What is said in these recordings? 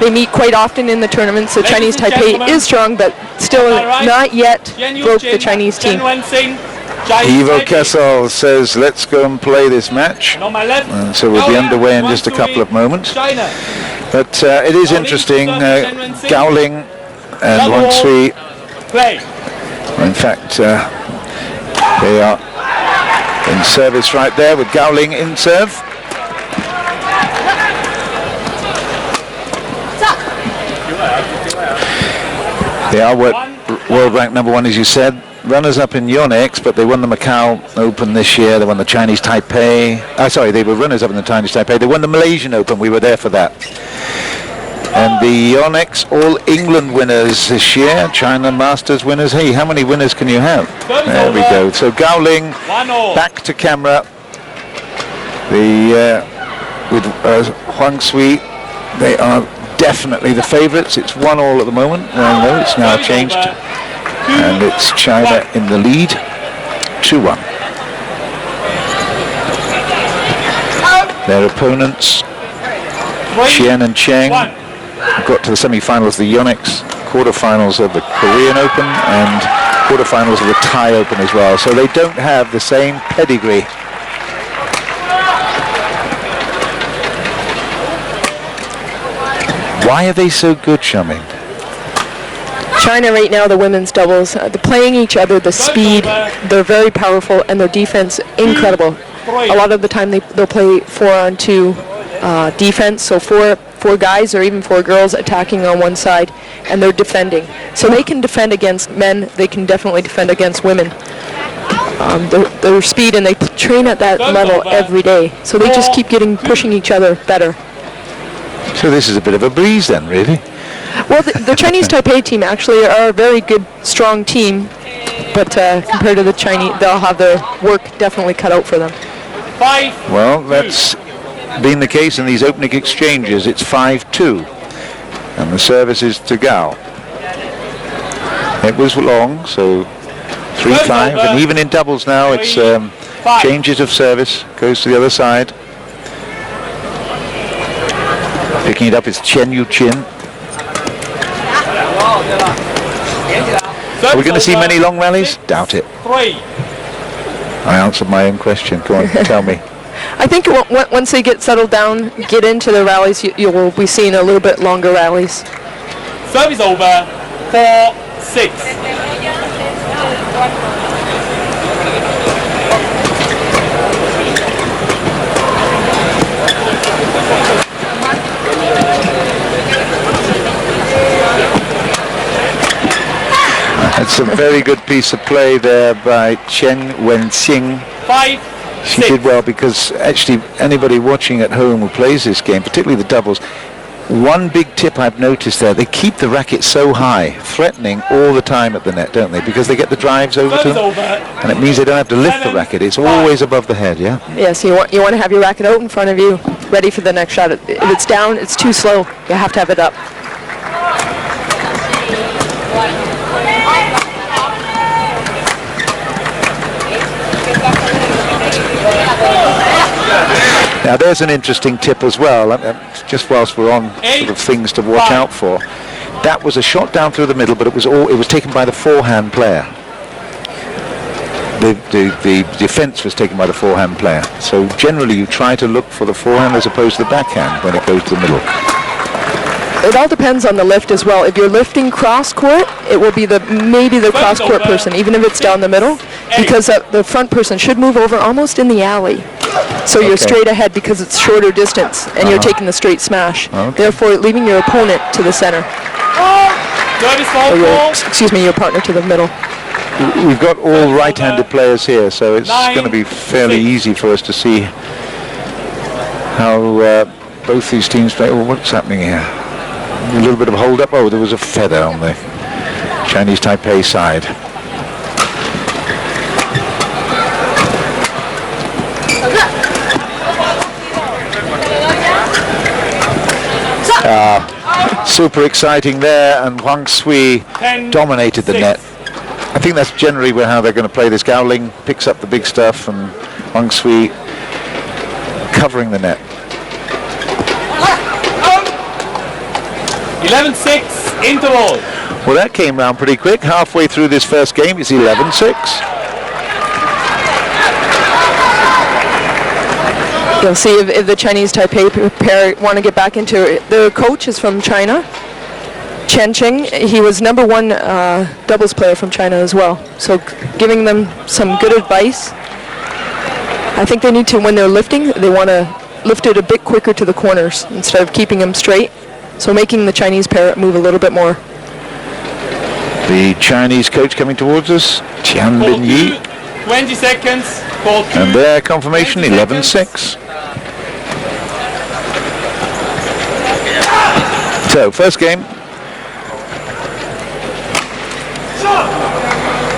They meet quite often in the tournaments. The Chinese Taipei is strong, but still not yet broke the Chinese team. Ivo Kessel says, let's go and play this match. And so we'll be underway in just a couple of moments. But it is interesting. GAO Ling and HUANG Sui. In fact, they are in service right there with GAO Ling in serve. They are world ranked #1, as you said. Runners up in Yonex, but they won the Macau Open this year. They won the Chinese Taipei. Sorry, they were runners up in the Chinese Taipei. They won the Malaysian Open. We were there for that. And the Yonex All England winners this year, China Masters winners. Hey, how many winners can you have? There we go. So GAO Ling back to camera. With HUANG Sui, they are definitely the favourites. It's 1-1 at the moment. Well, no, it's now changed. And it's China in the lead, 2-1. Their opponents, CHIEN and CHENG, got to the semi-finals of the Yonex, quarter-finals of the Korean Open, and quarter-finals of the Thai Open as well. So they don't have the same pedigree. Why are they so good, Xiaoming? China right now, the women's doubles, they're playing each other, the speed, they're very powerful, and their defense incredible. A lot of the time they'll play 4-on-2 defense, so four guys or even 4 girls attacking on one side, and they're defending. So they can defend against men, they can definitely defend against women. Their speed, and they train at that level every day, so they just keep pushing each other better. So this is a bit of a breeze then, really? Well, the Chinese Taipei team actually are a very good, strong team, but compared to the Chinese, they'll have their work definitely cut out for them. Well, that's been the case in these opening exchanges. It's 5-2, and the service is to GAO. It was long, so 3-5, and even in doubles now, it's changes of service, goes to the other side. Picking it up is Chen Yu-chin. Are we going to see many long rallies? Doubt it. I answered my own question. Go on, tell me. I think once they get settled down, get into the rallies, you will be seeing a little bit longer rallies. Service over, 4-6. That's a very good piece of play there by CHENG Wen Hsing. 5-6. She did well, because actually anybody watching at home who plays this game, particularly the doubles, one big tip I've noticed there, they keep the racket so high, threatening all the time at the net, don't they? Because they get the drives over to them, and it means they don't have to lift the racket. It's always above the head, yeah? Yes, you want to have your racket out in front of you, ready for the next shot. If it's down, it's too slow. You have to have it up. Now there's an interesting tip as well, just whilst we're on sort of things to watch out for. That was a shot down through the middle, but it was taken by the forehand player. The defense was taken by the forehand player. So generally you try to look for the forehand as opposed to the backhand when it goes to the middle. It all depends on the lift as well. If you're lifting cross court, it will be maybe the cross court person, even if it's down the middle, because the front person should move over almost in the alley. So you're straight ahead because it's shorter distance, and you're taking the straight smash. Therefore, leaving your opponent to the center. Or excuse me, your partner to the middle. We've got all right-handed players here, so it's going to be fairly easy for us to see how both these teams play. Oh, what's happening here? A little bit of hold-up. Oh, there was a feather on the Chinese Taipei side. Super exciting there, and HUANG Sui dominated the net. I think that's generally how they're going to play this. GAO Ling picks up the big stuff, and HUANG Sui covering the net. 11-6 interval. Well, that came round pretty quick. Halfway through this first game, it's 11-6. You'll see if the Chinese Taipei pair want to get back into it. The coach is from China, Chen. He was #1 doubles player from China as well. So giving them some good advice. I think they need to, when they're lifting, they want to lift it a bit quicker to the corners instead of keeping them straight. So making the Chinese pair move a little bit more. The Chinese coach coming towards us, Tian For Bin Yi. 20 seconds. For And their confirmation, 11-6. So, first game.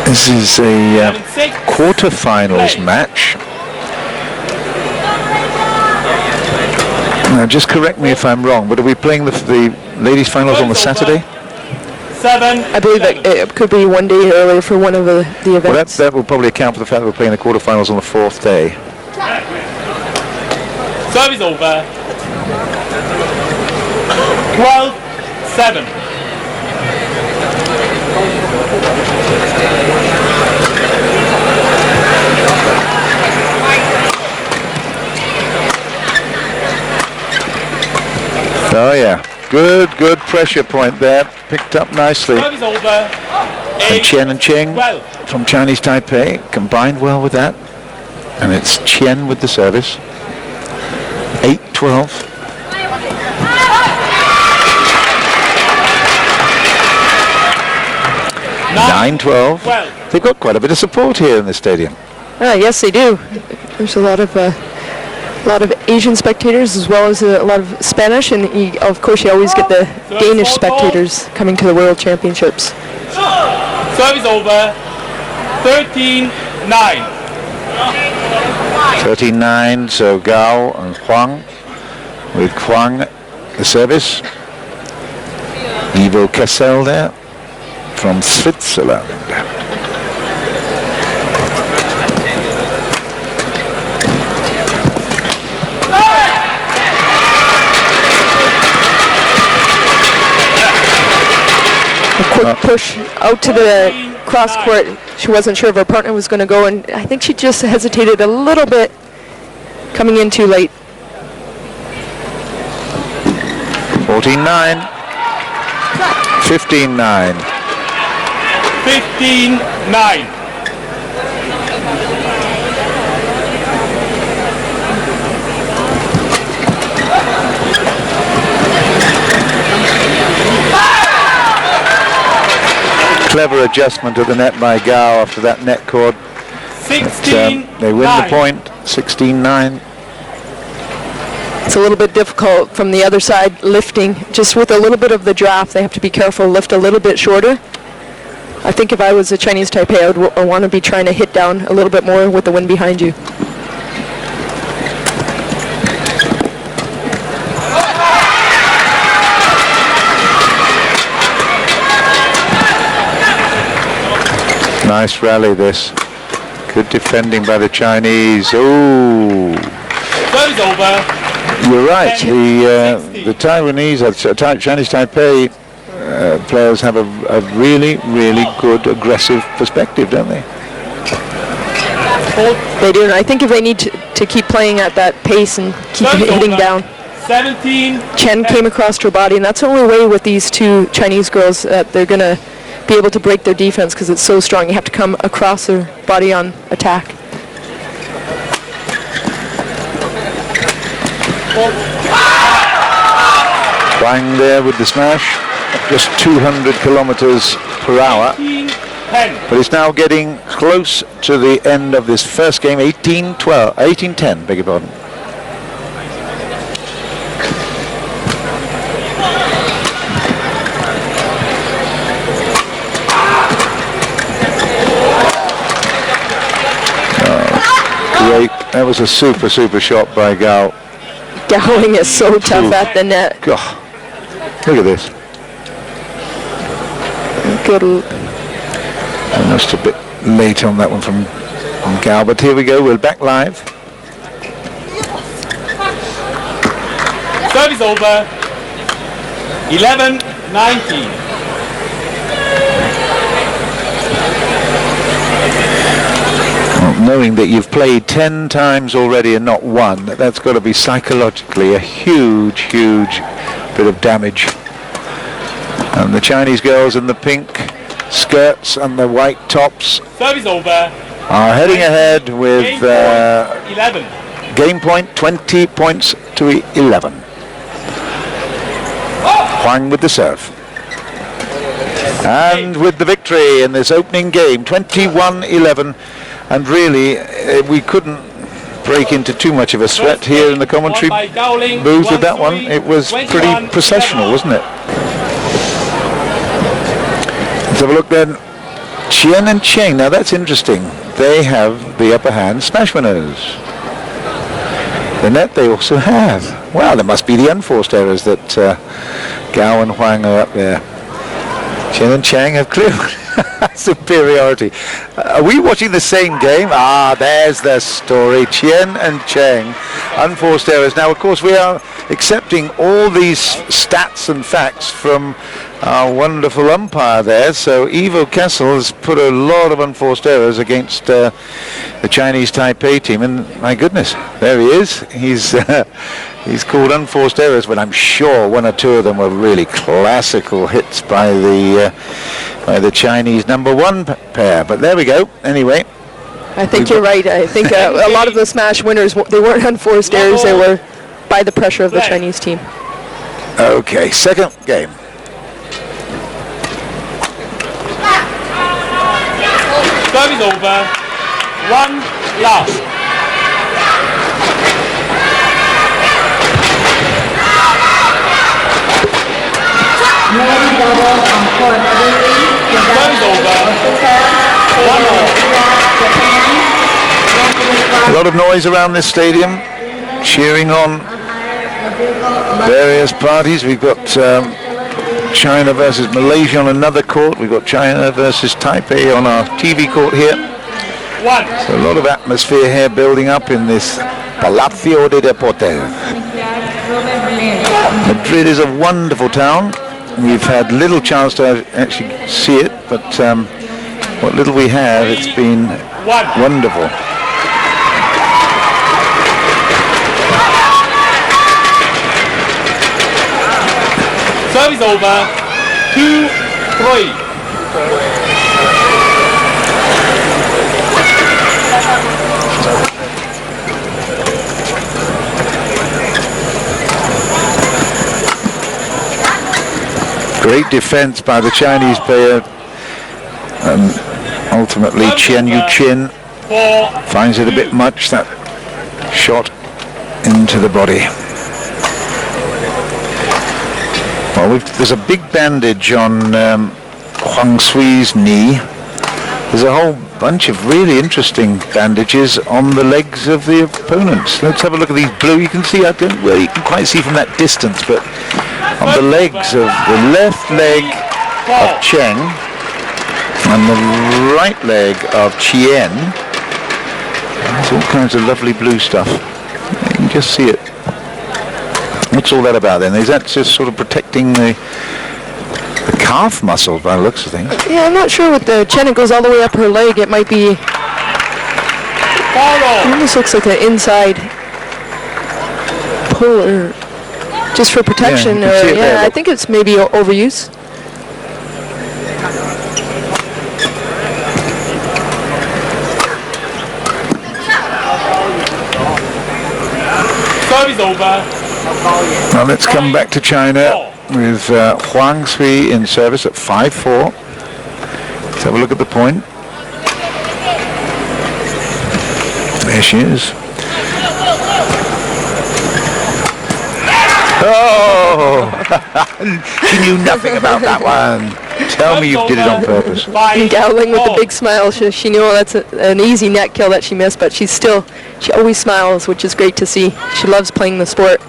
This is a quarter-finals match. Now, just correct me if I'm wrong, but are we playing the ladies' finals on the Saturday? 7. I believe that it could be one day earlier for one of the events. Well, that will probably account for the fact that we're playing the quarter-finals on the 4th day. Service over. 12-7. Oh yeah, good pressure point there, picked up nicely. Service over. And Chen and Cheng 12. from Chinese Taipei combined well with that. And it's Chien with the service. 8-12. 9-12. They've got quite a bit of support here in the stadium. Yes, they do. There's a lot of Asian spectators as well as a lot of Spanish, and of course you always get the Danish spectators coming to the World Championships. Service over. 13-9. 13-9, so Gao and Huang with Huang the service. Ivo Kessel there from Switzerland. A quick push out to the cross court. She wasn't sure if her partner was going to go, and I think she just hesitated a little bit, coming in too late. 14-9. 15-9. 15-9. Clever adjustment of the net by Gao after that net cord. 16-9. They win the point, 16-9. It's a little bit difficult from the other side lifting. Just with a little bit of the draft, they have to be careful, lift a little bit shorter. I think if I was a Chinese Taipei, I would want to be trying to hit down a little bit more with the wind behind you. Nice rally this. Good defending by the Chinese. Oh, Service over. you're right. The Taiwanese, Chinese Taipei players have a really good aggressive perspective, don't they? They do, and I think if they need to keep playing at that pace and keep hitting down. 17. Chen came across to her body, and that's the only way with these two Chinese girls that they're going to be able to break their defense, because it's so strong. You have to come across their body on attack. Huang there with the smash, just 200 kilometers per hour. 18-10. But it's now getting close to the end of this first game, 18-10, beg your pardon. Great. That was a super shot by Gao. GAO Ling is so tough at the net. God. Look at this. Good. Almost a bit late on that one from Gao, but here we go. We're back live. Service over. 11 19. Well, knowing that you've played 10 times already and not won, that's got to be psychologically a huge, huge bit of damage. And the Chinese girls in the pink skirts and the white tops Service over. are heading ahead with Game point 11. game point 20 points to 11. Huang with the serve. And with the victory in this opening game, 21-11. And really, we couldn't break into too much of a sweat here in the commentary Won by GAO Ling booth with HUANG that one. Sui, It was pretty 21-11. processional, wasn't it? Let's have a look then. CHIEN and CHENG. Now that's interesting. They have the upper hand smash winners. The net they also have. Wow, there must be the unforced errors that GAO and Huang are up there. CHIEN and CHENG have clear superiority. Are we watching the same game? Ah, there's the story. CHIEN and CHENG, unforced errors. Now, of course, we are accepting all these stats and facts from our wonderful umpire there. So Ivo Kessel has put a lot of unforced errors against the Chinese Taipei team, and my goodness, there he is. He's called unforced errors, but I'm sure one or two of them were really classical hits by the Chinese number one pair. But there we go. Anyway, I think you're right. I think a lot of the smash winners, they weren't unforced errors. They were by the pressure of the Chinese team. okay, second game. Service over. 1 love. Service over. 1 all. A lot of noise around this stadium, cheering on various parties. We've got China versus Malaysia on another court. We've got China versus Taipei on our TV court here. 1. So a lot of atmosphere here building up in this Palacio de Deportes. Madrid is a wonderful town. We've had little chance to actually see it, but what little we have, it's been wonderful. Service over. 2-3. Great defense by the Chinese player. Ultimately, Chen Yu-chin 4. finds it a bit much, that shot into the body. Well, there's a big bandage on Huang Sui's knee. There's a whole bunch of really interesting bandages on the legs of the opponents. Let's have a look at these blue. You can see, well, you can quite see from that distance, but on the legs of the left leg of Cheng and the right leg of CHIEN, there's all kinds of lovely blue stuff. You can just see it. What's all that about then? Is that just sort of protecting the calf muscle by the looks of things? Yeah, I'm not sure with the Chen. It goes all the way up her leg. It might be. It almost looks like an inside pull, or just for protection. Yeah, you can see it there, I look. think it's maybe overuse. Service over. Now let's come back to China with Huang Sui in service at 5-4. Let's have a look at the point. There she is. Oh! She knew nothing about that one. Tell me you did it on purpose. GAO Ling with the big smile. She knew that's an easy net kill that she missed, but she always smiles, which is great to see. She loves playing the sport.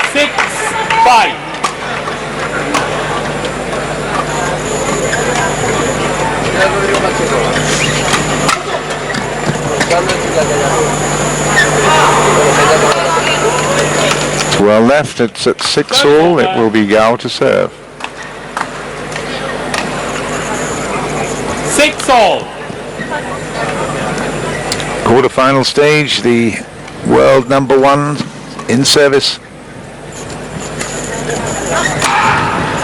6-5. 12 left. It's at 6 all. It will be Gao to serve. 6 all. Quarter-final stage. The world #1 in service.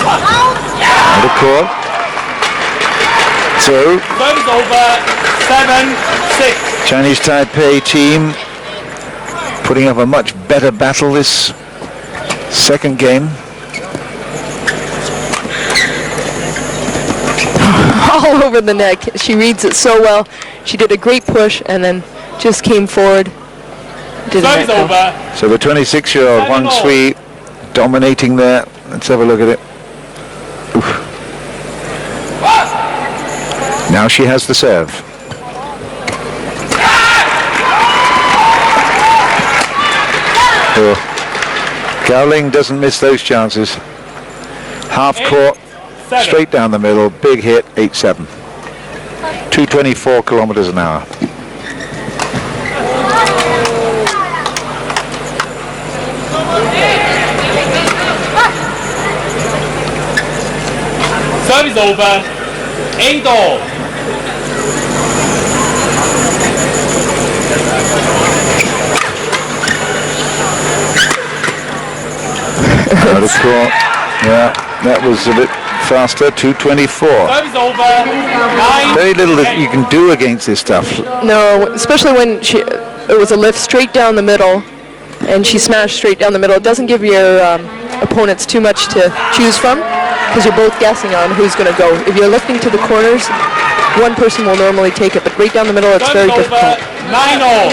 Out of court. So Service over. 7-6. Chinese Taipei team putting up a much better battle this second game. All over the neck. She reads it so well. She did a great push and then just came forward. Did a Service net over. So the 26-year-old Huang Sui dominating there. Let's have a look at it. Oof. Now she has the serve. Oh. GAO Ling doesn't miss those chances. Half court, 7. straight down the middle, big hit, 8-7. 224 kilometers an hour. Service over. 8 all. Out of court. Yeah, that was a bit faster. 224. Service over. 9. Very little that you can do against this stuff. No, especially when it was a lift straight down the middle and she smashed straight down the middle. It doesn't give your opponents too much to choose from because you're both guessing on who's going to go. If you're lifting to the corners, one person will normally take it, but right down the middle it's very Service over. difficult. 9 all.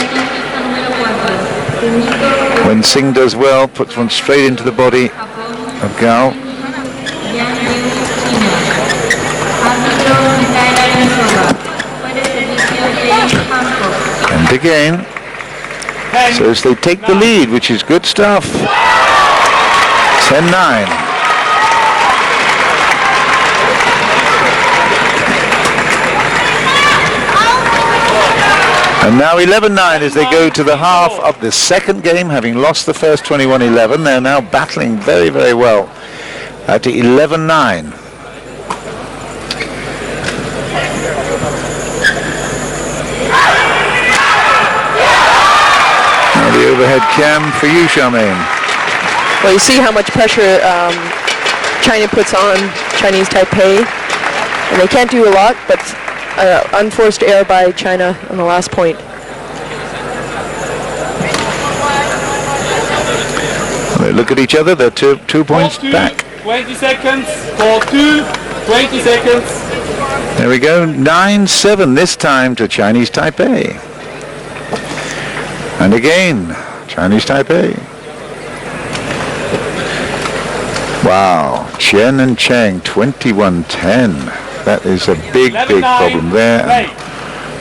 When Hsing does well, puts one straight into the body of Gao. And again. 10. So as they take the lead, which is good stuff. 10-9. And now 11-9 as they go to the half of the second game, having lost the first 21-11. They're now battling very, very well at 11-9. Now the overhead cam for you, Charmaine. Well, you see how much pressure China puts on Chinese Taipei, and they can't do a lot, but unforced error by China on the last point. They look at each other, they're two points Ball 2, back. 20 seconds. Ball 2, 20 seconds. There we go, 9-7 this time to Chinese Taipei. And again, Chinese Taipei. Wow, Chien and Cheng, 21-10. That is a big, big problem there.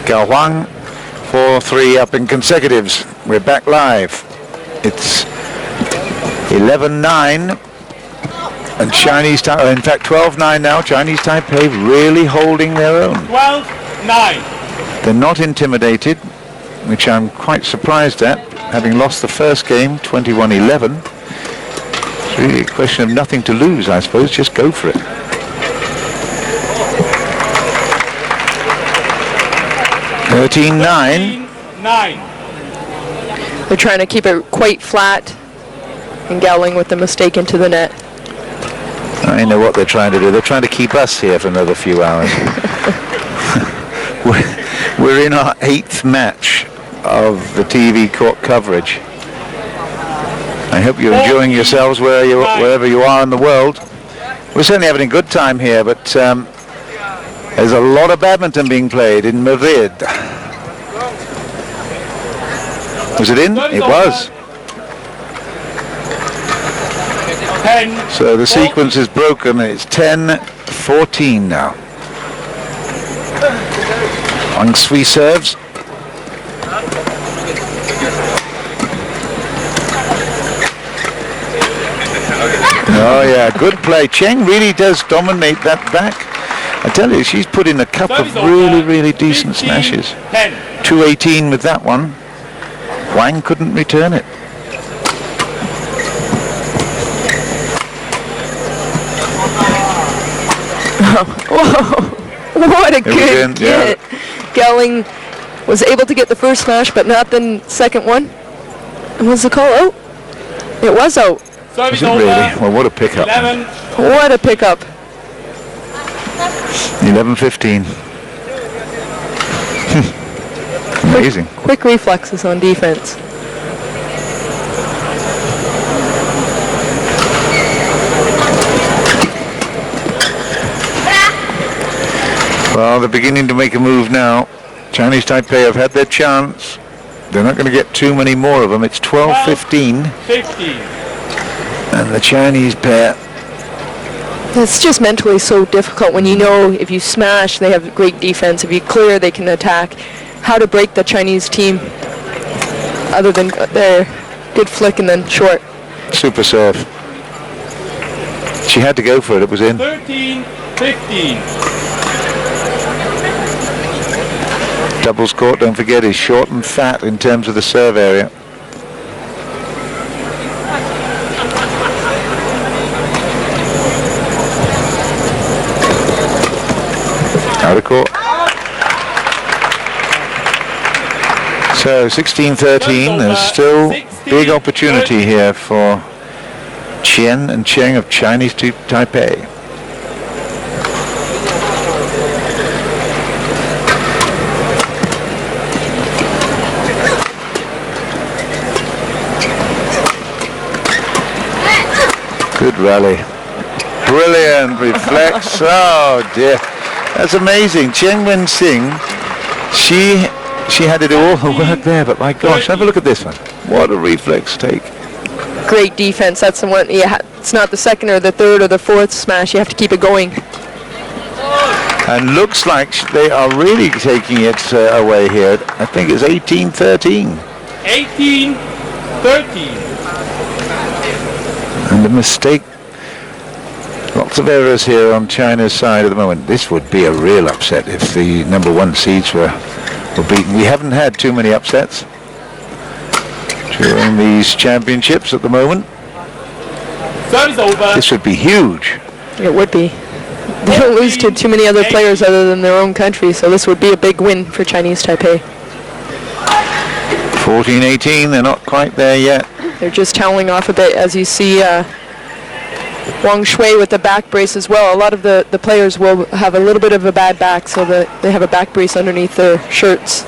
GAO Huang, 4-3 up in consecutives. We're back live. It's 11-9. And Chinese Taipei, in fact 12-9 now. Chinese Taipei really holding their own. 12-9. They're not intimidated, which I'm quite surprised at, having lost the first game, 21-11. It's really a question of nothing to lose, I suppose. Just go for it. 13-9. 9. They're trying to keep it quite flat, and GAO Ling with the mistake into the net. I know what they're trying to do. They're trying to keep us here for another few hours. We're in our 8th match of the TV court coverage. I hope you're enjoying yourselves wherever you are in the world. We're certainly having a good time here, but there's a lot of badminton being played in Madrid. Was it in? It was. 10. So the sequence is broken. It's 10-14 now. Huang Sui serves. Oh yeah, good play. Cheng really does dominate that back. I tell you, she's put in a couple of really, really decent smashes. 2-18 with that one. Huang couldn't return it. Whoa! What a good hit. GAO Ling was able to get the first smash, but not the second one. And was the call out? It was out. Service Is it over. really? Well, what a pickup. 11. What a pickup. 11-15. Amazing. Quick reflexes on defense. Well, they're beginning to make a move now. Chinese Taipei have had their chance. They're not going to get too many more of them. It's 12-15. 15. And the Chinese pair. It's just mentally so difficult when you know if you smash, they have great defense. If you clear, they can attack. How to break the Chinese team other than their good flick and then short. Super serve. She had to go for it. It was in. 13-15. Doubles court, don't forget, is short and fat in terms of the serve area. Out of court. So 16-13, there's still big opportunity here for Chien and Cheng of Chinese Taipei. Good rally. Brilliant reflex. Oh dear. That's amazing. CHENG Wen Hsing, she had to do all the work there, but my gosh, have a look at this one. What a reflex take. Great defense. That's the one. Yeah, it's not the second or the third or the fourth smash. You have to keep it going. And looks like they are really taking it away here. I think it's 18-13. 18-13. And the mistake, lots of errors here on China's side at the moment. This would be a real upset if the number one seeds were beaten. We haven't had too many upsets during these championships at the moment. Service over. This would be huge. It would be. They don't lose to too many other players other than their own country, so this would be a big win for Chinese Taipei. 14-18, they're not quite there yet. They're just toweling off a bit, as you see Wang Sui with the back brace as well. A lot of the players will have a little bit of a bad back, so that they have a back brace underneath their shirts.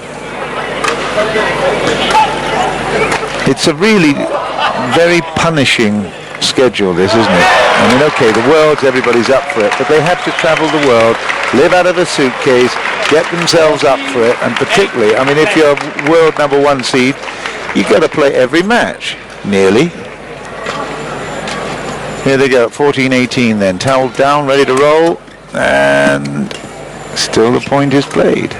It's a really very punishing schedule, this, isn't it? I mean, okay, the world's, everybody's up for it, but they have to travel the world, live out of a suitcase, get themselves up for it, and particularly, I mean, if you're world number one seed, you've got to play every match. Nearly. Here they go, 14-18 then. Towel down, ready to roll, and still the point is played.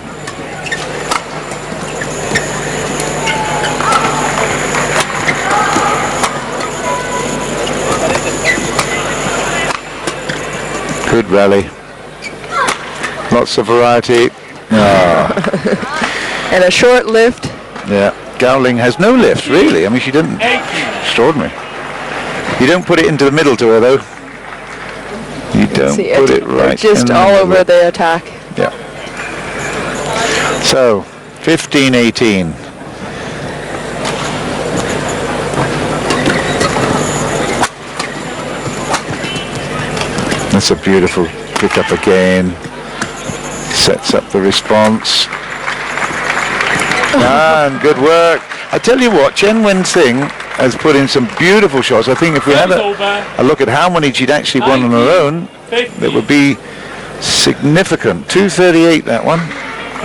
Good rally. Lots of variety. Oh. And a short lift. Yeah. GAO Ling has no lift, really. I mean, she didn't. Extraordinary. You don't put it into the middle to her, though. You don't put it right. Just all over the attack. Yeah. So, 15-18. That's a beautiful pick up again. Sets up the response. And good work. I tell you what, CHENG Wen Hsing has put in some beautiful shots. I think if we had a look at how many she'd actually won on her own, it would be significant. 238, that one.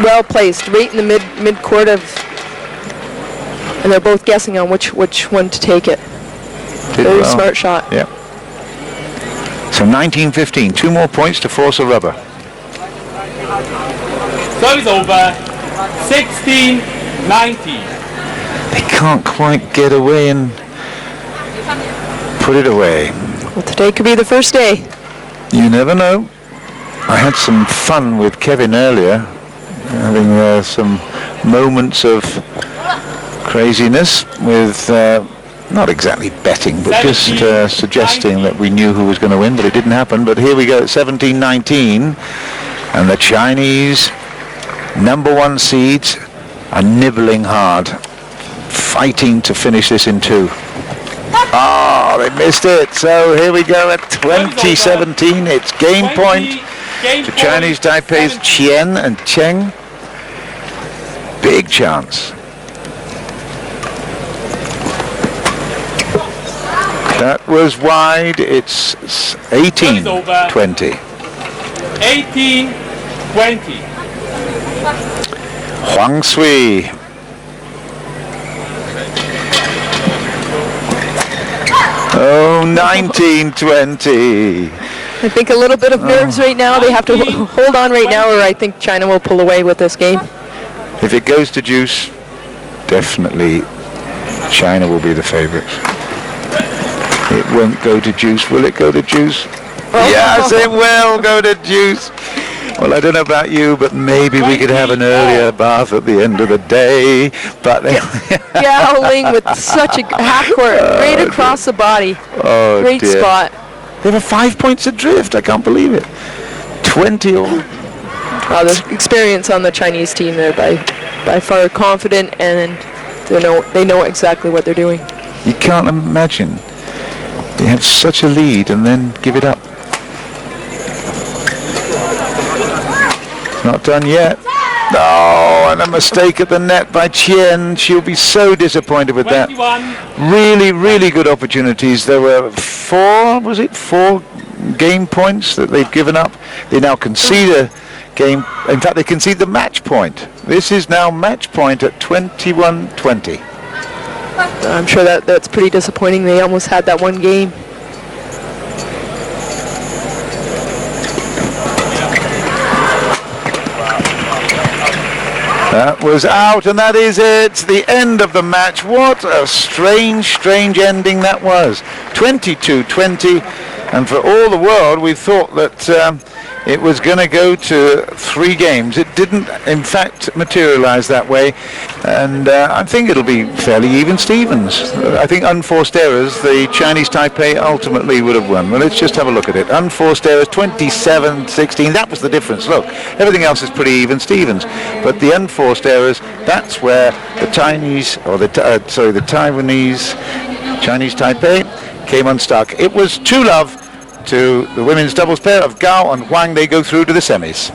Well placed, right in the mid-court of, and they're both guessing on which one to take it. Very smart shot. Yeah. So 19-15, 2 more points to force a rubber. Service over. 16-19. They can't quite get away and put it away. Well, today could be the first day. You never know. I had some fun with Kevin earlier, having some moments of craziness with not exactly betting, but just suggesting that we knew who was going to win, but it didn't happen. But here we go at 17-19, and the Chinese #1 seeds are nibbling hard, fighting to finish this in 2. Oh, they missed it. So here we go at 2017. It's game point to Chinese Taipei's CHIEN and CHENG. Big chance. That was wide. It's 18-20. 18-20. Huang Sui. Oh, 19-20. I think a little bit of nerves right now. They have to hold on right now, or I think China will pull away with this game. If it goes to juice, definitely China will be the favourites. It won't go to juice. Will it go to juice? Yes, it will go to juice. Well, I don't know about you, but maybe we could have an earlier bath at the end of the day. But GAO Ling with such a half court, right across the body. Oh, great dear. spot. They were 5 points adrift. I can't believe it. 20 all. Wow, the experience on the Chinese team there by far confident, and they know exactly what they're doing. You can't imagine. They have such a lead and then give it up. Not done yet. Oh, and a mistake at the net by CHIEN. She'll be so disappointed with that. Really, really good opportunities. There were 4 game points that they've given up. They now concede a game. In fact, they concede the match point. This is now match point at 21-20. I'm sure that's pretty disappointing. They almost had that one game. That was out, and that is it. The end of the match. What a strange, strange ending that was. 22-20, and for all the world, we thought that it was going to go to 3 games. It didn't, in fact, materialize that way, and I think it'll be fairly even Stevens. I think unforced errors, the Chinese Taipei ultimately would have won. Well, let's just have a look at it. Unforced errors, 27-16. That was the difference. Look, everything else is pretty even Stevens, but the unforced errors, that's where the Taiwanese, Chinese Taipei came unstuck. It was 2-love to the women's doubles pair of GAO and Huang. They go through to the semis.